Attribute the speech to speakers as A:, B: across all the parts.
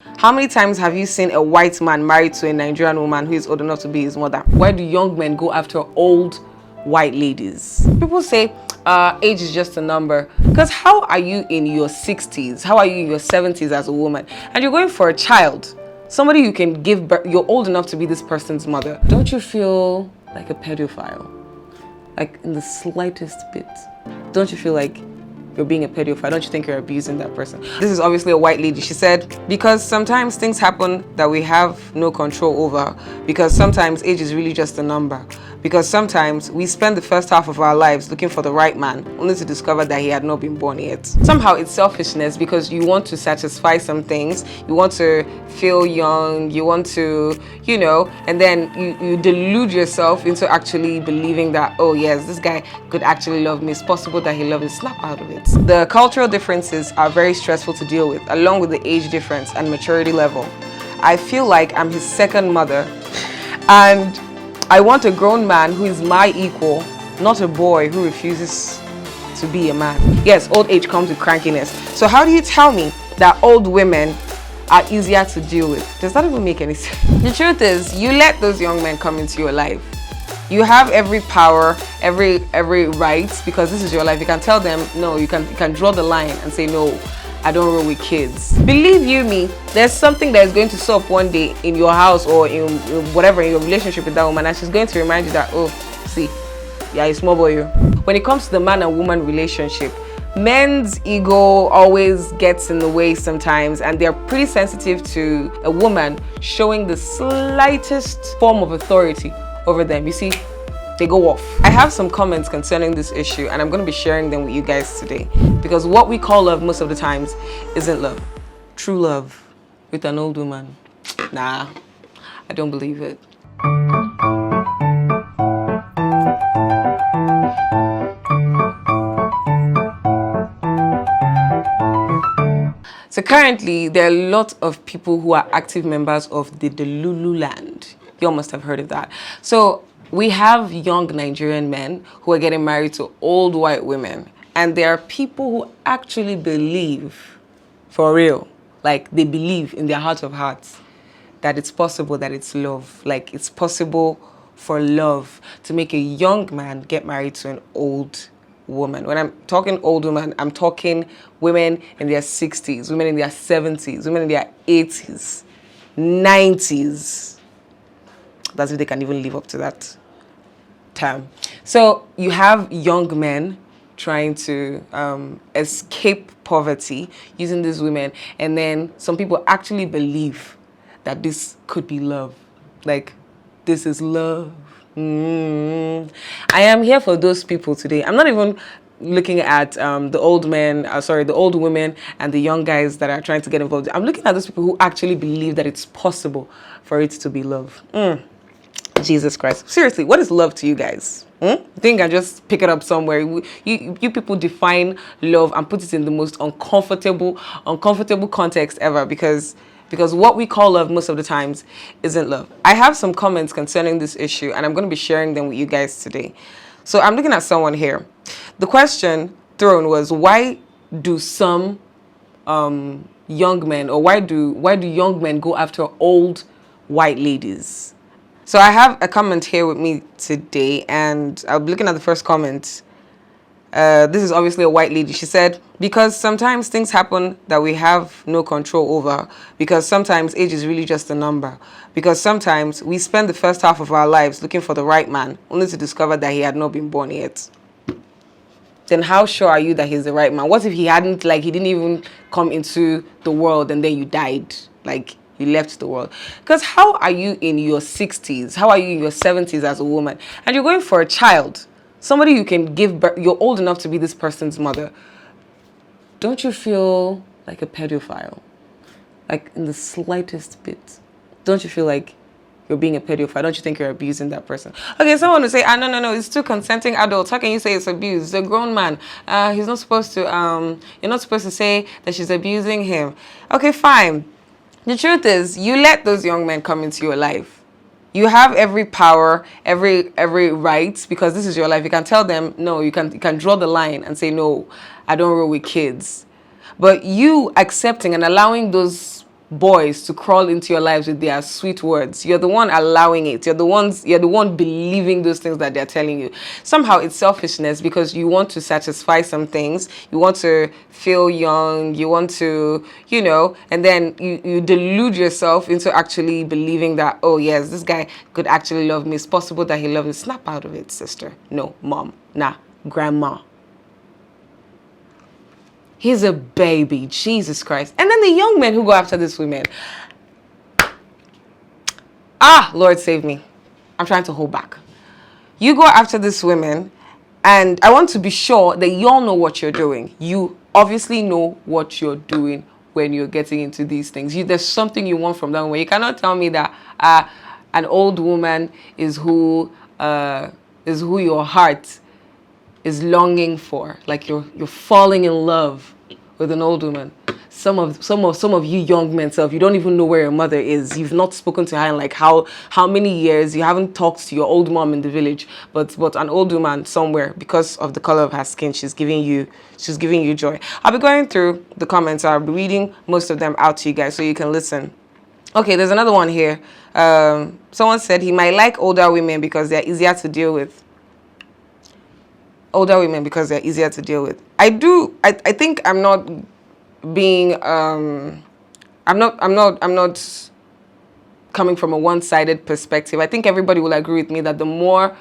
A: How many times have you seen a white man married to a Nigerian woman who is old enough to be his mother? Why do young men go after old white ladies? People say age is just a number. Because how are you in your 60s? How are you in your 70s as a woman? And you're going for a child. Somebody you can give birth, you're old enough to be this person's mother. Don't you feel like a pedophile? Like in the slightest bit. Don't you feel like you're being a pedophile? Don't you think you're abusing that person? This is obviously a white lady. She said, because sometimes things happen that we have no control over, because sometimes age is really just a number, because sometimes we spend the first half of our lives looking for the right man, only to discover that he had not been born yet. Somehow it's selfishness because you want to satisfy some things, you want to feel young, you want to, and then you delude yourself into actually believing that, oh yes, this guy could actually love me. It's possible that he loves me. Snap out of it. The cultural differences are very stressful to deal with, along with the age difference and maturity level. I feel like I'm his second mother, and I want a grown man who is my equal, not a boy who refuses to be a man. Yes, old age comes with crankiness. So how do you tell me that old women are easier to deal with? Does that even make any sense? The truth is, you let those young men come into your life. You have every power, every right, because this is your life. You can tell them no. You can draw the line and say no. I don't roll with kids. Believe you me, there's something that is going to show up one day in your house or in whatever, in your relationship with that woman, and she's going to remind you that, oh, see, yeah, a small boy. When it comes to the man and woman relationship, men's ego always gets in the way sometimes, and they're pretty sensitive to a woman showing the slightest form of authority over them. You see, they go off. I have some comments concerning this issue, and I'm going to be sharing them with you guys today, because what we call love most of the times isn't love. True love with an old woman, nah, I don't believe it. So currently, there are a lot of people who are active members of the Delulu land. You all must have heard of that. So we have young Nigerian men who are getting married to old white women. And there are people who actually believe, for real, like they believe in their heart of hearts, that it's possible that it's love. Like it's possible for love to make a young man get married to an old woman. When I'm talking old woman, I'm talking women in their 60s, women in their 70s, women in their 80s, 90s. That's if they can even live up to that term. So you have young men trying to escape poverty using these women, and then some people actually believe that this could be love. Like, this is love. I am here for those people today. I'm not even looking at the old men, the old women and the young guys that are trying to get involved. I'm looking at those people who actually believe that it's possible for it to be love. Jesus Christ. Seriously, what is love to you guys? You think I just pick it up somewhere? You people define love and put it in the most uncomfortable context ever, because what we call love most of the times isn't love. I have some comments concerning this issue, and I'm going to be sharing them with you guys today. So I'm looking at someone here. The question thrown was, why do some young men, or why do young men go after old white ladies? So I have a comment here with me today, and I'll be looking at the first comment. This is obviously a white lady. She said, because sometimes things happen that we have no control over, because sometimes age is really just a number, because sometimes we spend the first half of our lives looking for the right man, only to discover that he had not been born yet. Then how sure are you that he's the right man? What if he hadn't, like, he didn't even come into the world and then you died? Like, you left the world. Because how are you in your 60s? How are you in your 70s as a woman? And you're going for a child. Somebody you can give birth, you're old enough to be this person's mother. Don't you feel like a pedophile? Like in the slightest bit. Don't you feel like you're being a pedophile? Don't you think you're abusing that person? Okay, someone will say, no, it's two consenting adults. How can you say it's abuse? It's a grown man. He's not supposed to, you're not supposed to say that she's abusing him. Okay, fine. The truth is, you let those young men come into your life. You have every power, every right, because this is your life. You can tell them no. You can draw the line and say no. I don't roll with kids. But you accepting and allowing those boys to crawl into your lives with their sweet words. You're the one allowing it. You're the one believing those things that they're telling you. Somehow it's selfishness because you want to satisfy some things. You want to feel young. You want to, and then you delude yourself into actually believing that, oh yes, this guy could actually love me. It's possible that he loves me. Snap out of it, sister. No, mom. Nah, grandma. He's a baby, Jesus Christ. And then the young men who go after these women. Lord save me. I'm trying to hold back. You go after these women, and I want to be sure that you all know what you're doing. You obviously know what you're doing when you're getting into these things. There's something you want from that woman. You cannot tell me that an old woman is who your heart is longing for, like you're falling in love with an old woman. Some of you young men, you don't even know where your mother is. You've not spoken to her in like how many years. You haven't talked to your old mom in the village, but an old woman somewhere, because of the color of her skin, she's giving you joy. I'll be going through the comments. I'll be reading most of them out to you guys so you can listen. Okay, there's another one here. Someone said he might like older women because they're easier to deal with. Older women because they're easier to deal with. I think I'm not being I'm not coming from a one-sided perspective. I think everybody will agree with me that the more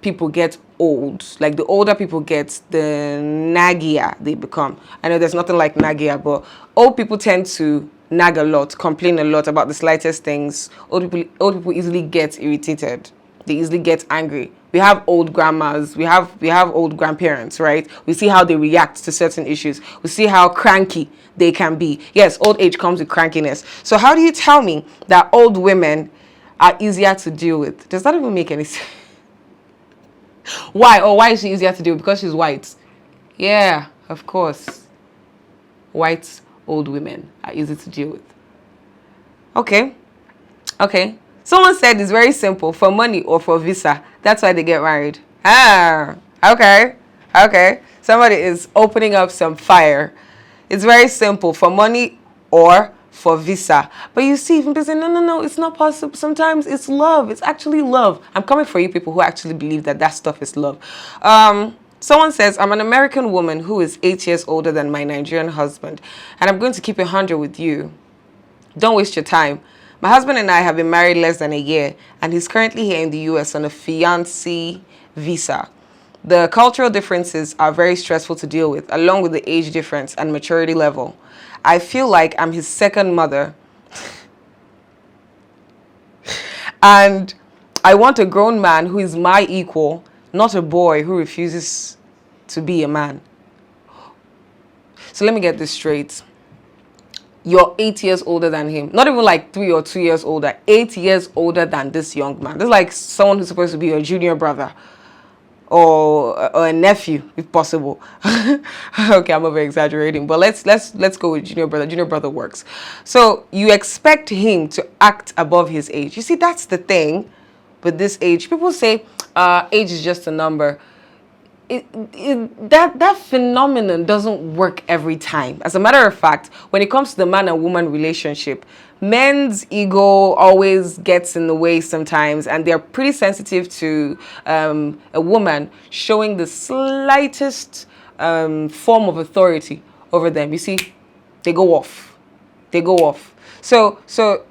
A: people get old, like the older people get, the naggier they become. I know there's nothing like naggier, but old people tend to nag a lot, complain a lot about the slightest things. Old people easily get irritated. They easily get angry. We have old grandmas, we have old grandparents, right? We see how they react to certain issues. We see how cranky they can be. Yes, old age comes with crankiness. So how do you tell me that old women are easier to deal with? Does that even make any sense? Why? Or why is she easier to deal with? Because she's white. Yeah, of course. White old women are easy to deal with. Okay. Someone said it's very simple, for money or for visa. That's why they get married. Okay. Somebody is opening up some fire. It's very simple, for money or for visa. But you see, people say, no, it's not possible. Sometimes it's love. It's actually love. I'm coming for you people who actually believe that stuff is love. Someone says, I'm an American woman who is 8 years older than my Nigerian husband, and I'm going to keep 100 with you. Don't waste your time. My husband and I have been married less than a year, and he's currently here in the US on a fiancé visa. The cultural differences are very stressful to deal with, along with the age difference and maturity level. I feel like I'm his second mother, and I want a grown man who is my equal, not a boy who refuses to be a man. So let me get this straight. You're 8 years older than him. Not even like 3 or 2 years older. 8 years older than this young man. This is like someone who's supposed to be your junior brother. Or a nephew, if possible. Okay, I'm over exaggerating. But let's go with junior brother. Junior brother works. So you expect him to act above his age. You see, that's the thing with this age. People say age is just a number. That phenomenon doesn't work every time. As a matter of fact, when it comes to the man and woman relationship, men's ego always gets in the way sometimes, and they're pretty sensitive to a woman showing the slightest form of authority over them. You see, they go off. So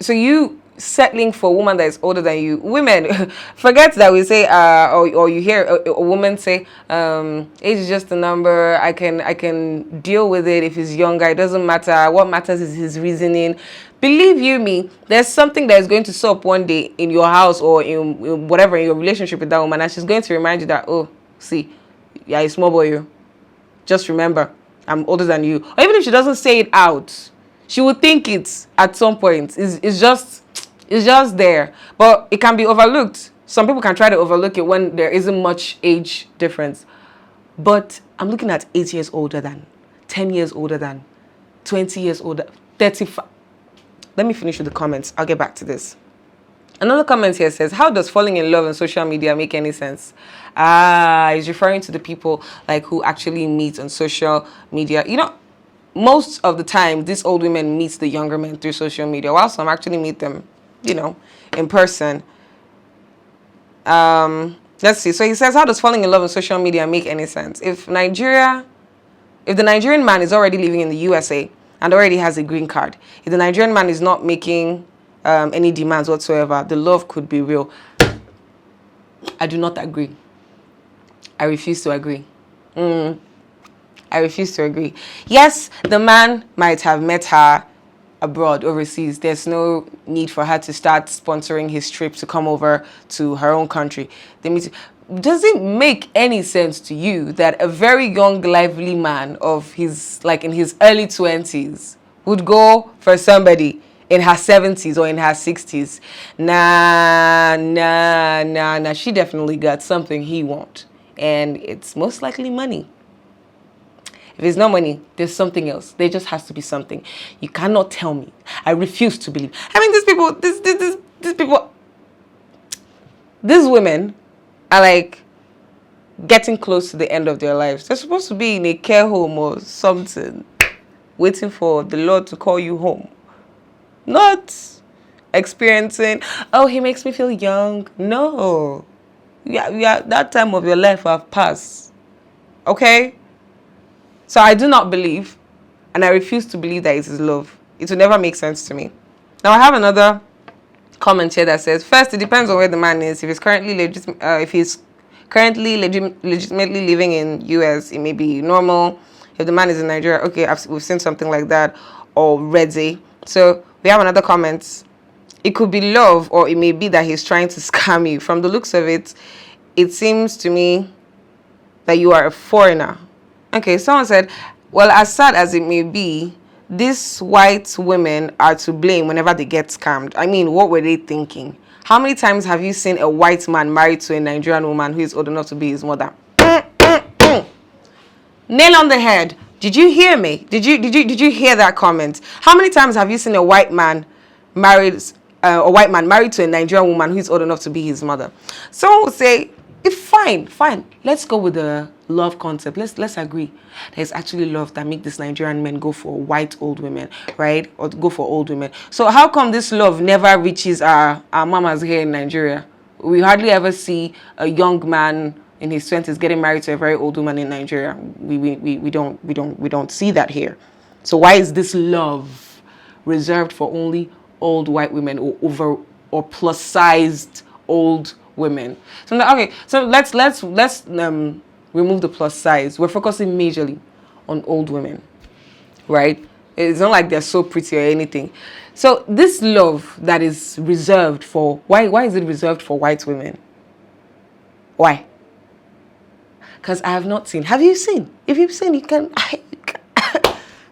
A: you settling for a woman that is older than you. Women, forget that we say, or you hear a woman say, age is just a number. I can deal with it if he's younger. It doesn't matter. What matters is his reasoning. Believe you me, there's something that is going to show up one day in your house or in whatever, in your relationship with that woman, and she's going to remind you that, oh, see, yeah, a small boy, you. Just remember, I'm older than you. Or even if she doesn't say it out, she would think it at some point. It's just there, but it can be overlooked. Some people can try to overlook it when there isn't much age difference. But I'm looking at 8 years older than, 10 years older than, 20 years older, 35. Let me finish with the comments. I'll get back to this. Another comment here says, how does falling in love on social media make any sense? He's referring to the people like who actually meet on social media. You know, most of the time, these old women meet the younger men through social media, while some actually meet them, in person. Let's see. So he says, how does falling in love on social media make any sense? If the Nigerian man is already living in the USA and already has a green card, if the Nigerian man is not making any demands whatsoever, the love could be real. I do not agree. I refuse to agree. I refuse to agree. Yes, the man might have met her abroad, overseas. There's no need for her to start sponsoring his trip to come over to her own country. Does it make any sense to you that a very young, lively man of in his early 20s would go for somebody in her 70s or in her 60s? Nah. She definitely got something he wants. And it's most likely money. If it's not money, there's something else. There just has to be something. You cannot tell me. I refuse to believe. I mean, these women are like getting close to the end of their lives. They're supposed to be in a care home or something, waiting for the Lord to call you home. Not experiencing, oh, he makes me feel young. No. Yeah, that time of your life have passed. Okay? So I do not believe, and I refuse to believe that it is love. It will never make sense to me. Now I have another comment here that says, first, it depends on where the man is. If he's currently legitimately living in US, it may be normal. If the man is in Nigeria, okay, we've seen something like that already. So we have another comment. It could be love, or it may be that he's trying to scam you. From the looks of it, it seems to me that you are a foreigner. Okay, someone said, well, as sad as it may be, these white women are to blame whenever they get scammed. I mean, what were they thinking? How many times have you seen a white man married to a Nigerian woman who is old enough to be his mother? Nail on the head. Did you hear me? Did you hear that comment? How many times have you seen a white man married to a Nigerian woman who is old enough to be his mother? Someone would say, fine. Let's go with the love concept. Let's agree. There's actually love that make this Nigerian men go for white old women, right? Or go for old women. So how come this love never reaches our mamas here in Nigeria? We hardly ever see a young man in his 20s getting married to a very old woman in Nigeria. We don't see that here. So why is this love reserved for only old white women or plus-sized old women? So let's remove the plus size. We're focusing majorly on old women, right? It's not like they're so pretty or anything. So this love that is reserved for, why is it reserved for white women? Why? Because I have not seen. Have you seen? If you've seen, you can.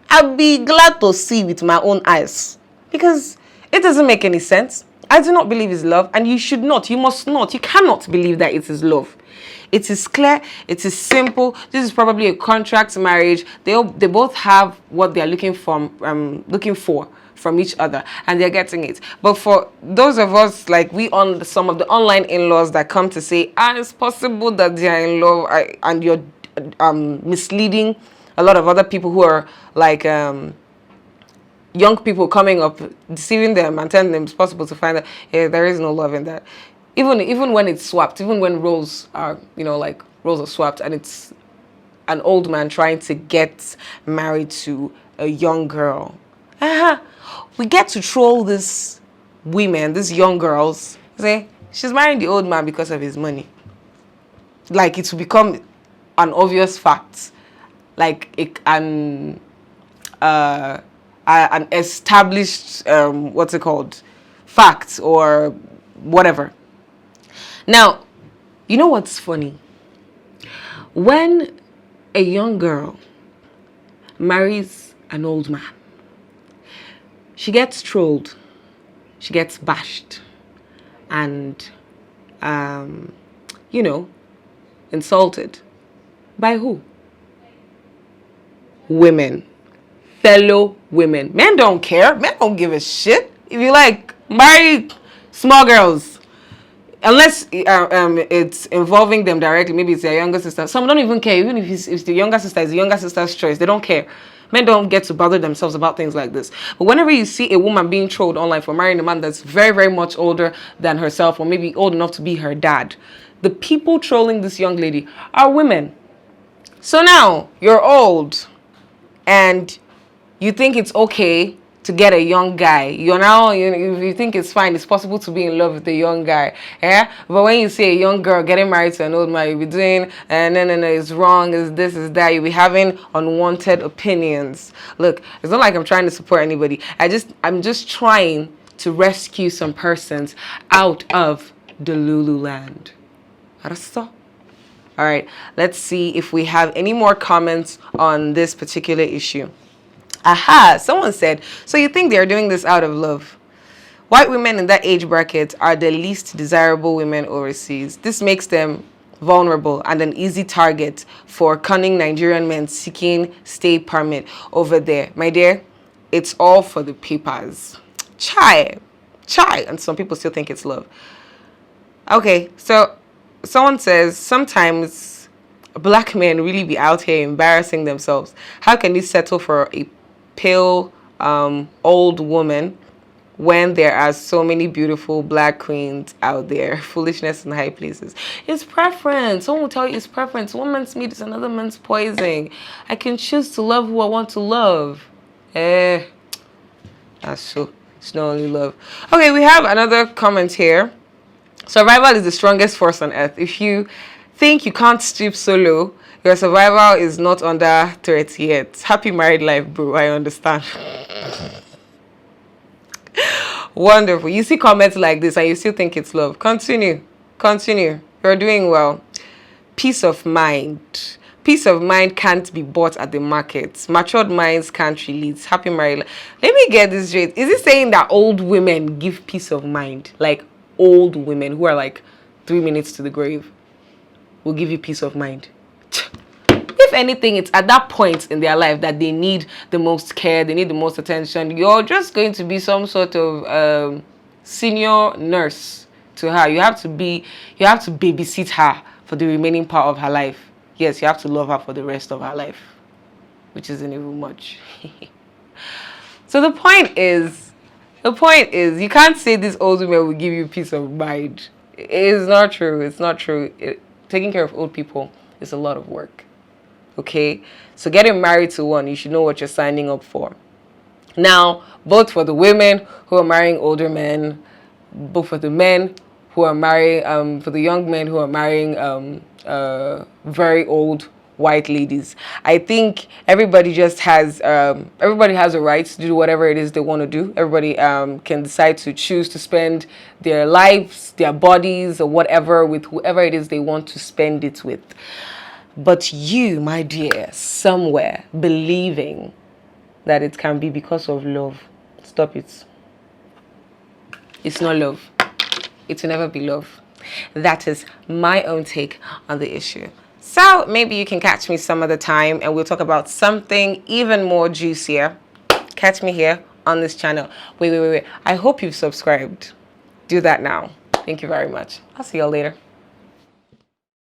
A: I'd be glad to see with my own eyes, because it doesn't make any sense. I do not believe it's love, and you should not. You must not. You cannot believe that it is love. It is clear. It is simple. This is probably a contract marriage. They both have what they are looking for from each other, and they're getting it. But for those of us like some of the online in-laws that come to say, it's possible that they are in love, and you're misleading a lot of other people who are like young people coming up, deceiving them and telling them it's possible to find that there is no love in that. Even when it's swapped, even when roles are roles are swapped, and it's an old man trying to get married to a young girl. We get to troll these women, these young girls. Say she's marrying the old man because of his money. Like it will become an obvious fact, like an established fact or whatever. Now, you know what's funny? When a young girl marries an old man, she gets trolled, she gets bashed, and insulted. By who? Women. Fellow women. Men don't care. Men don't give a shit. If you marry small girls, unless it's involving them directly, maybe it's their younger sister. Some don't even care. Even if the younger sister is the younger sister's choice, they don't care. Men don't get to bother themselves about things like this. But whenever you see a woman being trolled online for marrying a man that's very, very much older than herself, or maybe old enough to be her dad, the people trolling this young lady are women. So now you're old and you think it's okay to get a young guy. You think it's fine, it's possible to be in love with a young guy. Yeah? But when you see a young girl getting married to an old man, you'll be doing, no, it's wrong, it's this, it's that. You'll be having unwanted opinions. Look, it's not like I'm trying to support anybody. I'm just trying to rescue some persons out of the Lululand. All right, let's see if we have any more comments on this particular issue. Aha, someone said, so you think they're doing this out of love? White women in that age bracket are the least desirable women overseas. This makes them vulnerable and an easy target for cunning Nigerian men seeking stay permit over there. My dear, it's all for the papers. Chai. And some people still think it's love. Okay, so someone says, sometimes black men really be out here embarrassing themselves. How can you settle for a pale old woman when there are so many beautiful black queens out there? Foolishness in high places. It's preference. Someone will tell you it's preference. One man's meat is another man's poison. I can choose to love who I want to love. That's so. It's not only love. Okay, we have another comment here. Survival is the strongest force on earth. If you think you can't stoop so low, your survival is not under threat yet. Happy married life, bro. I understand. Wonderful. You see comments like this and you still think it's love. Continue. You're doing well. Peace of mind. Peace of mind can't be bought at the market. Matured minds can't relate. Happy married life. Let me get this straight. Is it saying that old women give peace of mind? Like old women who are like 3 minutes to the grave will give you peace of mind? If anything, it's at that point in their life that they need the most care, they need the most attention. You're just going to be some sort of senior nurse to her. You have to babysit her for the remaining part of her life. Yes, you have to love her for the rest of her life, which isn't even much. So the point is, you can't say this old woman will give you peace of mind. It's not true. Taking care of old people is a lot of work. Okay? So getting married to one, you should know what you're signing up for. Now, both for the women who are marrying older men, both for the men who are marrying, for the young men who are marrying very old white ladies, I think everybody has a right to do whatever it is they want to do. Everybody can decide to choose to spend their lives, their bodies, or whatever with whoever it is they want to spend it with. But you, my dear, somewhere believing that it can be because of love, stop it. It's not love. It will never be love. That is my own take on the issue. So maybe you can catch me some other time and we'll talk about something even more juicier. Catch me here on this channel. Wait. I hope you've subscribed. Do that now. Thank you very much. I'll see y'all later.